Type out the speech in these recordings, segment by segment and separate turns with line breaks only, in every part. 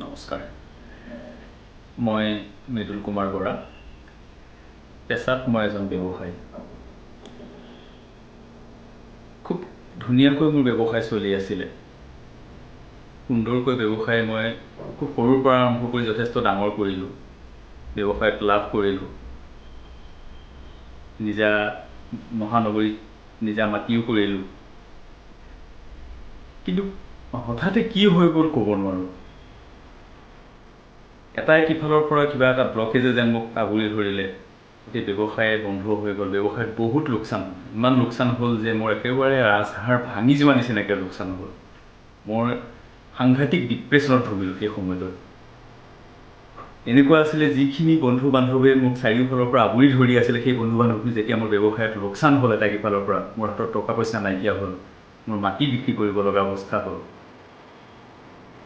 নমস্কাৰ, মই মৃদুল কুমাৰ বৰা। পেছাত মই এজন ব্যৱসায়ী। খুব ধুনীয়াকৈ মোৰ ব্যৱসায় চলি আছিলে। সুন্দৰকৈ ব্যৱসায় মই খুব সৰুৰ পৰা আৰম্ভ কৰি যথেষ্ট ডাঙৰ কৰিলোঁ। ব্যৱসায়ত লাভ কৰিলোঁ। নিজা মহানগৰীত নিজা মাটিও কৰিলোঁ। কিন্তু হঠাতে কি হৈ গ'ল ক'ব নোৱাৰোঁ। এটাই সিফালৰ পৰা কিবা এটা ব্লকেজে যেন মোক আগুৰি ধৰিলে। গোটেই ব্যৱসায় বন্ধ হৈ গ'ল। ব্যৱসায়ত বহুত লোকচান হ'ল। ইমান লোকচান হ'ল যে মোৰ একেবাৰে ৰাজহাড় ভাঙি যোৱা নিচিনাকৈ লোকচান হ'ল। মই সাংঘাতিক ডিপ্ৰেশ্যনত ভুগিলোঁ সেই সময়লৈ। এনেকুৱা আছিলে যিখিনি বন্ধু বান্ধৱে মোক চাৰিওফালৰ পৰা আগুৰি ধৰি আছিলে, সেই বন্ধু বান্ধৱী যেতিয়া মোৰ ব্যৱসায়ত লোকচান হ'ল এটা সিফালৰ পৰা, মোৰ হাতত টকা পইচা নাইকিয়া হ'ল, মোৰ মাটি বিক্ৰী কৰিব লগা অৱস্থা হ'ল,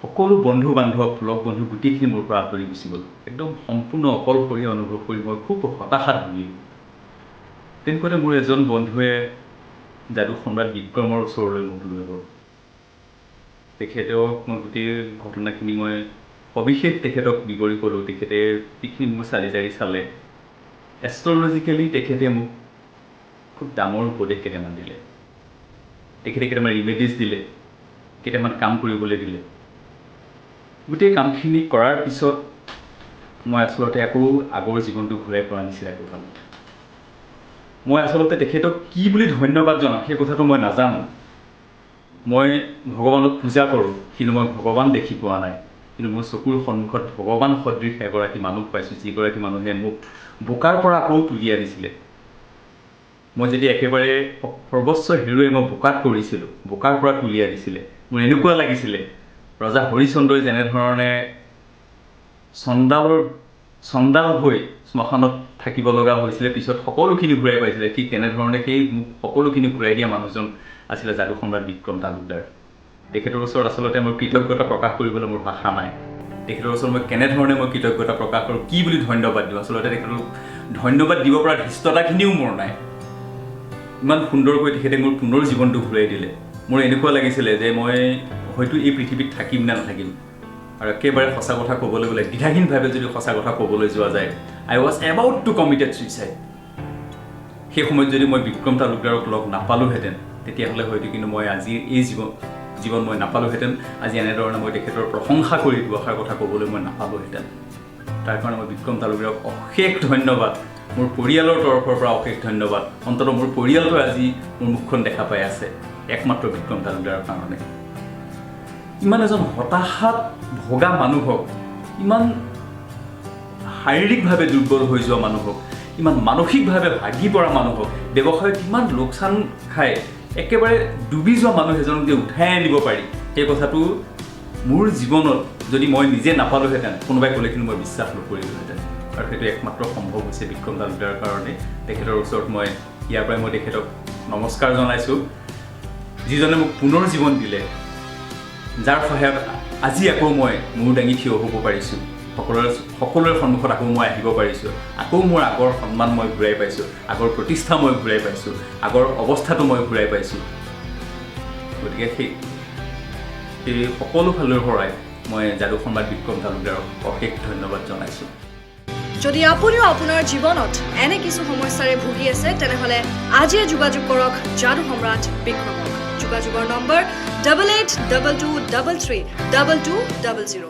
সকলো বন্ধু বান্ধৱ লগ বন্ধু গোটেইখিনি মোৰ পৰা আঁতৰি গুচি গ'ল। একদম সম্পূৰ্ণ অকলশৰীয়া অনুভৱ কৰি মই খুব হতাশাত ভুগিলোঁ। তেনেকুৱাতে মোৰ এজন বন্ধুৱে যাদু সম্ৰাট বিক্ৰমৰ ওচৰলৈ মোক লৈ গ'ল। তেখেতক মই গোটেই ঘটনাখিনি মই সবিশেষ তেখেতক বিৱৰি ক'লোঁ। তেখেতে যিখিনি মোৰ চালি জাৰি চালে, এষ্ট্ৰলজিকেলি তেখেতে মোক খুব ডাঙৰ উপদেশ কেইটামান দিলে। তেখেতে কেইটামান ৰিমেডিজ দিলে, কেইটামান কাম কৰিবলৈ দিলে। গোটেই কামখিনি কৰাৰ পিছত মই আচলতে আকৌ আগৰ জীৱনটো ঘূৰাই পোৱাৰ নিচিনাকৈ পালোঁ। মই আচলতে তেখেতক কি বুলি ধন্যবাদ জনাম সেই কথাটো মই নাজানো। মই ভগৱানক পূজা কৰোঁ, কিন্তু মই ভগৱান দেখি পোৱা নাই। কিন্তু মোৰ চকুৰ সন্মুখত ভগৱান সদৃশ এগৰাকী মানুহ পাইছোঁ, যিগৰাকী মানুহে মোক বোকাৰ পৰা আকৌ তুলি আনিছিলে। মই যেতিয়া একেবাৰে সৰ্বস্ব হেৰুৱাই মই বোকাত পৰিছিলোঁ, বোকাৰ পৰা তুলি আনিছিলে। মোৰ এনেকুৱা লাগিছিলে ৰজা হৰিশ্চন্দ্ৰই যেনেধৰণে চণ্ডাল হৈ শ্মশানত থাকিব লগা হৈছিলে, পিছত সকলোখিনি ঘূৰাই পাইছিলে, ঠিক তেনেধৰণে সেই মোক সকলোখিনি ঘূৰাই দিয়া মানুহজন আছিলে যাদু সম্ৰাট বিক্ৰম তালুকদাৰ। তেখেতৰ ওচৰত আচলতে মোৰ কৃতজ্ঞতা প্ৰকাশ কৰিবলৈ মোৰ ভাষা নাই। তেখেতৰ ওচৰত মই কেনেধৰণে মই কৃতজ্ঞতা প্ৰকাশ কৰোঁ, কি বুলি ধন্যবাদ দিওঁ, আচলতে তেখেতক ধন্যবাদ দিব পৰা ধৃষ্টতাখিনিও মোৰ নাই। ইমান সুন্দৰকৈ তেখেতে মোৰ পুনৰ জীৱনটো ঘূৰাই দিলে। মোৰ এনেকুৱা লাগিছিলে যে মই হয়তো এই পৃথিৱীত থাকিম নে নাথাকিম। আৰু একেবাৰে সঁচা কথা ক'বলৈ গ'লে, দ্বিধাহীনভাৱে যদি সঁচা কথা ক'বলৈ যোৱা যায়, I was about to committed suicide. সেই সময়ত যদি মই বিক্ৰম তালুকদাৰক লগ নাপালোহেঁতেন, তেতিয়াহ'লে হয়তো কিন্তু মই আজিৰ এই জীৱন মই নাপালোহেঁতেন। আজি এনেধৰণে মই তেখেতৰ প্ৰশংসা কৰি দুআষাৰ কথা ক'বলৈ মই নাপালোহেঁতেন। তাৰ কাৰণে মই বিক্ৰম তালুকদাৰক অশেষ ধন্যবাদ, মোৰ পৰিয়ালৰ তৰফৰ পৰা অশেষ ধন্যবাদ। অন্ততঃ মোৰ পৰিয়ালটোৱে আজি মোৰ মুখখন দেখা পাই আছে একমাত্ৰ বিক্ৰম তালুকদাৰৰ কাৰণে। ইমান এজন হতাশাত ভগা মানুহক, ইমান শাৰীৰিকভাৱে দুৰ্বল হৈ যোৱা মানুহক, ইমান মানসিকভাৱে ভাগি পৰা মানুহক, ব্যৱসায়ত ইমান লোকচান খাই একেবাৰে ডুবি যোৱা মানুহ এজনক যে উঠাই আনিব পাৰি, সেই কথাটো মোৰ জীৱনত যদি মই নিজে নাপালোহেঁতেন, কোনোবাই ক'লে কিন্তু মই বিশ্বাস নকৰিলোহেঁতেন। আৰু সেইটো একমাত্ৰ সম্ভৱ হৈছে বিক্ৰম তালুকদাৰৰ কাৰণে। তেখেতৰ ওচৰত মই ইয়াৰ পৰাই মই তেখেতক নমস্কাৰ জনাইছোঁ, যিজনে মোক পুনৰ জীৱন দিলে, যাৰ সহায়ত আজি আকৌ মই মূৰ দাঙি থিয় হ'ব পাৰিছোঁ, সকলোৰে সন্মুখত আকৌ মই আহিব পাৰিছোঁ, আকৌ মোৰ আগৰ সন্মান মই ঘূৰাই পাইছোঁ, আগৰ প্ৰতিষ্ঠা মই ঘূৰাই পাইছোঁ, আগৰ অৱস্থাটো মই ঘূৰাই পাইছোঁ। গতিকে সেই সকলো ফালৰ পৰাই মই যাদু সম্ৰাট বিক্ৰম তালুকদাৰক অশেষ ধন্যবাদ জনাইছোঁ।
যদি আপুনিও আপোনাৰ জীৱনত এনে কিছু সমস্যাৰে ভুগি আছে, তেনেহ'লে আজিয়ে যোগাযোগ কৰক যাদু সম্ৰাট বিক্ৰমক। যোগাযোগৰ নম্বৰ 8822332200।